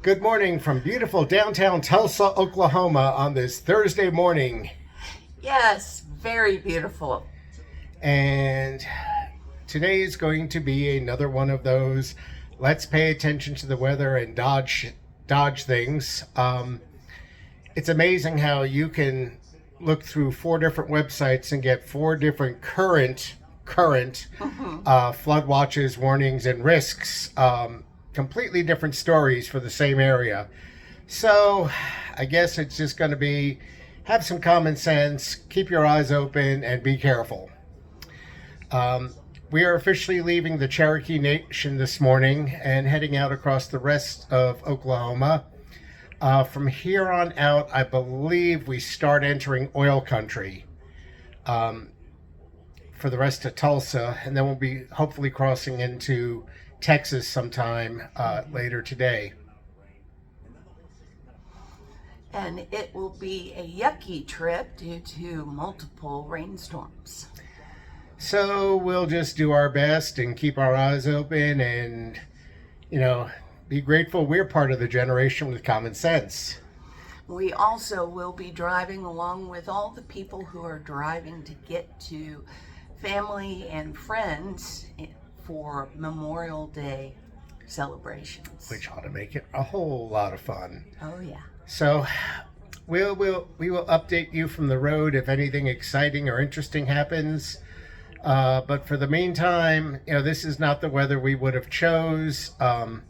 Good morning from beautiful downtown Tulsa, Oklahoma on this Thursday morning. Yes, very beautiful. And today is going to be another one of those let's pay attention to the weather and dodge things. It's amazing how you can look through 4 different websites and get 4 different current flood watches, warnings, and risks. Completely different stories for the same area. So I guess it's just going to be have some common sense, keep your eyes open, and be careful. We are officially leaving the Cherokee Nation this morning and heading out across the rest of Oklahoma. From here on out, I believe we start entering oil country for the rest of Tulsa, and then we'll be hopefully crossing into Texas sometime later today. And it will be a yucky trip due to multiple rainstorms. So we'll just do our best and keep our eyes open and, be grateful we're part of the generation with common sense. We also will be driving along with all the people who are driving to get to family and friends for Memorial Day celebrations. Which ought to make it a whole lot of fun. Oh yeah. So we will update you from the road if anything exciting or interesting happens. But for the meantime, this is not the weather we would have chose. On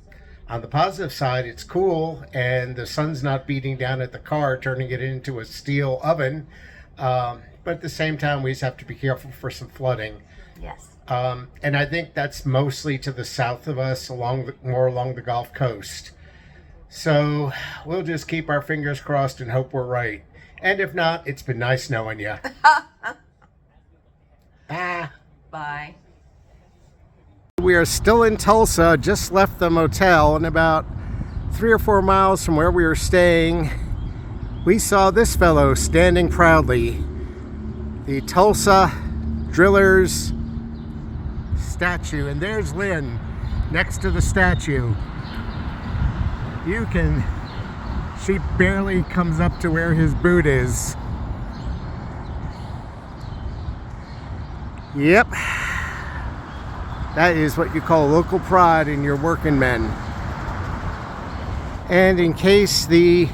the positive side, it's cool and the sun's not beating down at the car, turning it into a steel oven. But at the same time, we just have to be careful for some flooding. Yes. And I think that's mostly to the south of us, more along the Gulf Coast. So we'll just keep our fingers crossed and hope we're right. And if not, it's been nice knowing you. Bye. Bye. We are still in Tulsa, just left the motel, and about 3 or 4 miles from where we were staying, we saw this fellow standing proudly. The Tulsa Drillers statue, and there's Lynn next to the statue. She barely comes up to where his boot is. Yep, that is what you call local pride in your working men. And in case the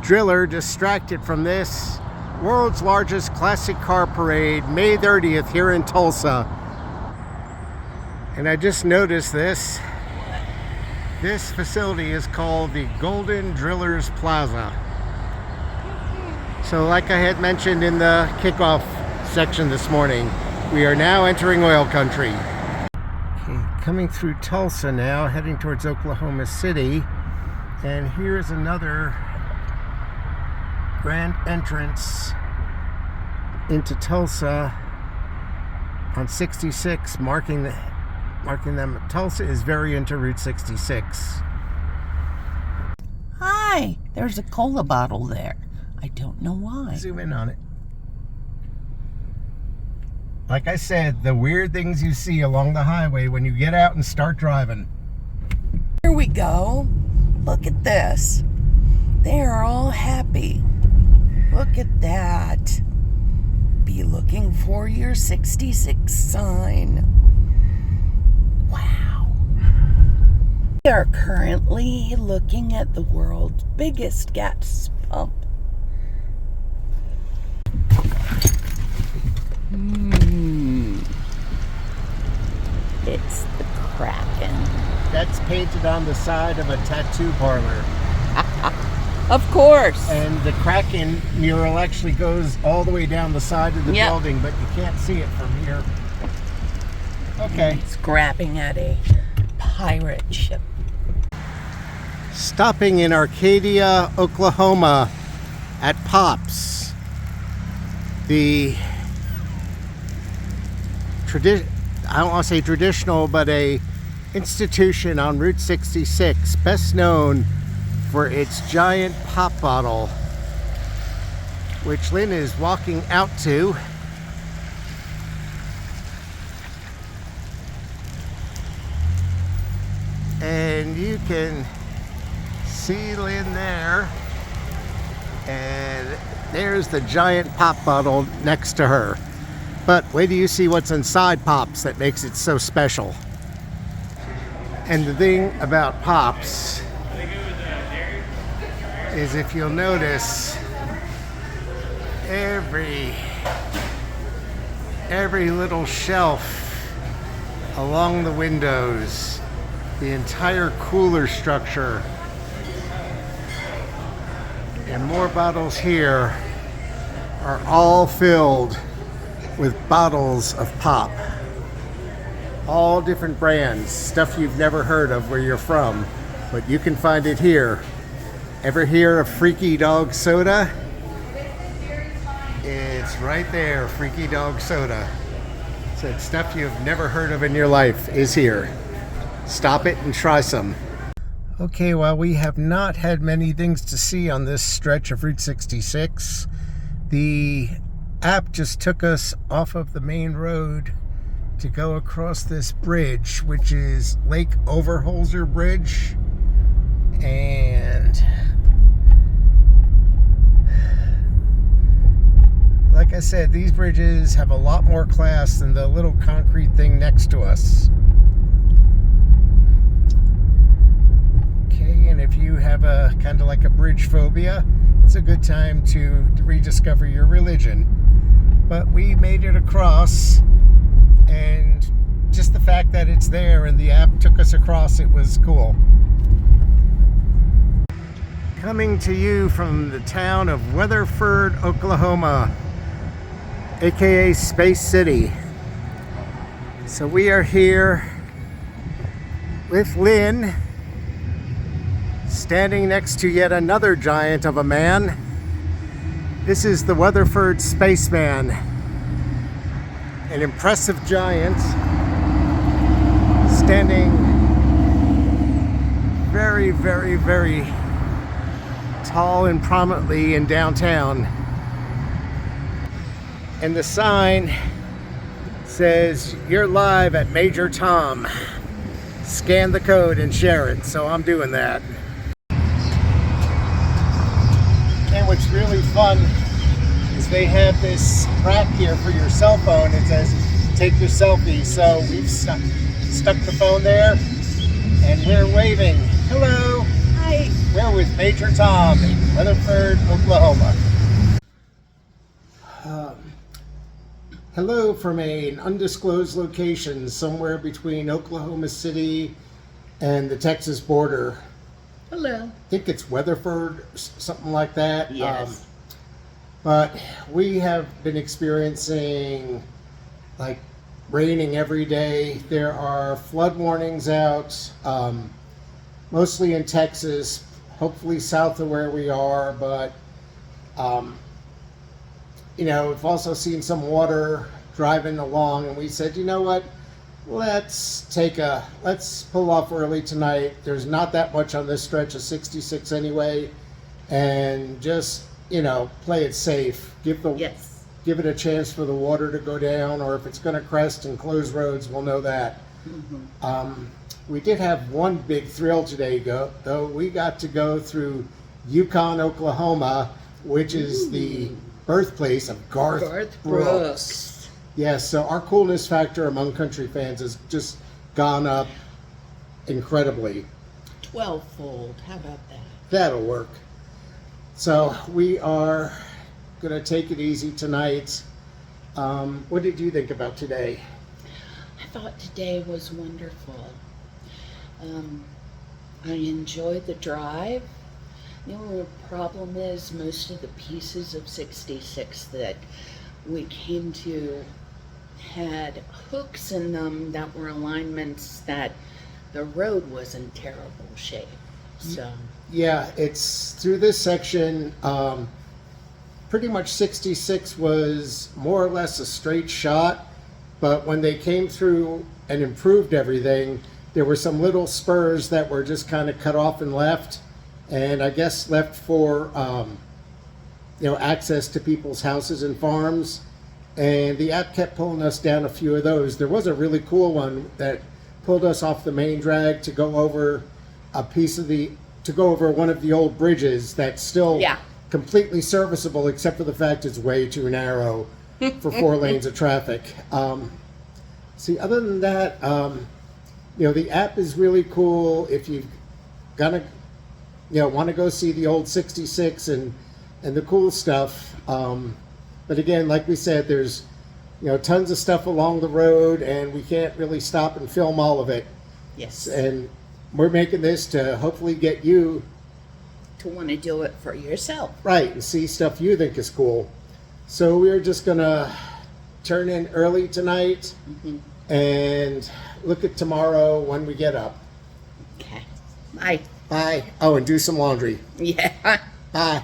driller distracted from this, world's largest classic car parade, May 30th here in Tulsa. And I just noticed this. This facility is called the Golden Drillers Plaza. So like I had mentioned in the kickoff section this morning, we are now entering oil country. Okay, coming through Tulsa now, heading towards Oklahoma City. And here's another grand entrance into Tulsa on 66, marking them. Tulsa is very into Route 66. Hi, there's a cola bottle there. I don't know why. Zoom in on it. Like I said, the weird things you see along the highway when you get out and start driving. Here we go. Look at this. They are all happy. Look at that. Be looking for your 66 sign. Wow. We are currently looking at the world's biggest gas pump. It's the Kraken. That's painted on the side of a tattoo parlor. Of course. And the Kraken mural actually goes all the way down the side of the Yep. building, but you can't see it from here. Okay. It's grabbing at a pirate ship. Stopping in Arcadia, Oklahoma at Pops. The I don't want to say traditional, but a institution on Route 66, best known for its giant pop bottle, which Lynn is walking out to. And you can see Lynn there, and there's the giant pop bottle next to her. But wait till you see what's inside Pops that makes it so special. And the thing about Pops is, if you'll notice, every little shelf along the windows, the entire cooler structure, and more bottles here are all filled with bottles of pop. All different brands, stuff you've never heard of where you're from, but you can find it here. Ever hear of Freaky Dog Soda? It's right there, Freaky Dog Soda. So stuff you've never heard of in your life is here. Stop it and try some. Okay, well, we have not had many things to see on this stretch of Route 66. The app just took us off of the main road to go across this bridge, which is Lake Overholser Bridge. And like I said, these bridges have a lot more class than the little concrete thing next to us. Okay, and if you have a kind of like a bridge phobia, it's a good time to rediscover your religion. But we made it across, and just the fact that it's there and the app took us across, it was cool. Coming to you from the town of Weatherford, Oklahoma, aka Space City. So we are here with Lynn, standing next to yet another giant of a man. This is the Weatherford Spaceman, an impressive giant standing very, very, very tall and prominently in downtown. And the sign says, "You're live at Major Tom. Scan the code and share it." So I'm doing that. And what's really fun is they have this rack here for your cell phone. It says, "Take your selfie." So we've stuck the phone there, and we're waving. Hello. Hi. We're with Major Tom in Weatherford, Oklahoma. Hello from an undisclosed location somewhere between Oklahoma City and the Texas border. Hello. I think it's Weatherford, something like that. Yes. But we have been experiencing like raining every day. There are flood warnings out, mostly in Texas, hopefully south of where we are, but we've also seen some water driving along, and we said, you know what, let's pull off early tonight. There's not that much on this stretch of 66 anyway, and just play it safe. Give it a chance for the water to go down, or if it's going to crest and close roads, we'll know that. We did have one big thrill today, though. We got to go through Yukon, Oklahoma, which is the birthplace of Garth Brooks. Yes, so our coolness factor among country fans has just gone up incredibly. 12-fold. How about that? That'll work. So we are going to take it easy tonight. What did you think about today? I thought today was wonderful. I enjoyed the drive. The only problem is most of the pieces of 66 that we came to had hooks in them that were alignments that the road was in terrible shape. So yeah, it's through this section. Pretty much 66 was more or less a straight shot, but when they came through and improved everything, there were some little spurs that were just kind of cut off and left, and I guess left for access to people's houses and farms. And the app kept pulling us down a few of those. There was a really cool one that pulled us off the main drag to go over a piece of the to go over one of the old bridges that's still Yeah. completely serviceable, except for the fact it's way too narrow for 4 lanes of traffic. See, other than that, the app is really cool if you're gonna, want to go see the old 66 and the cool stuff. But again, like we said, there's, tons of stuff along the road, and we can't really stop and film all of it. Yes. And we're making this to hopefully get you To want to do it for yourself. right and see stuff you think is cool. So we're just gonna turn in early tonight and look at tomorrow when we get up. Okay. Bye. Bye. Oh, and do some laundry. Yeah. Bye.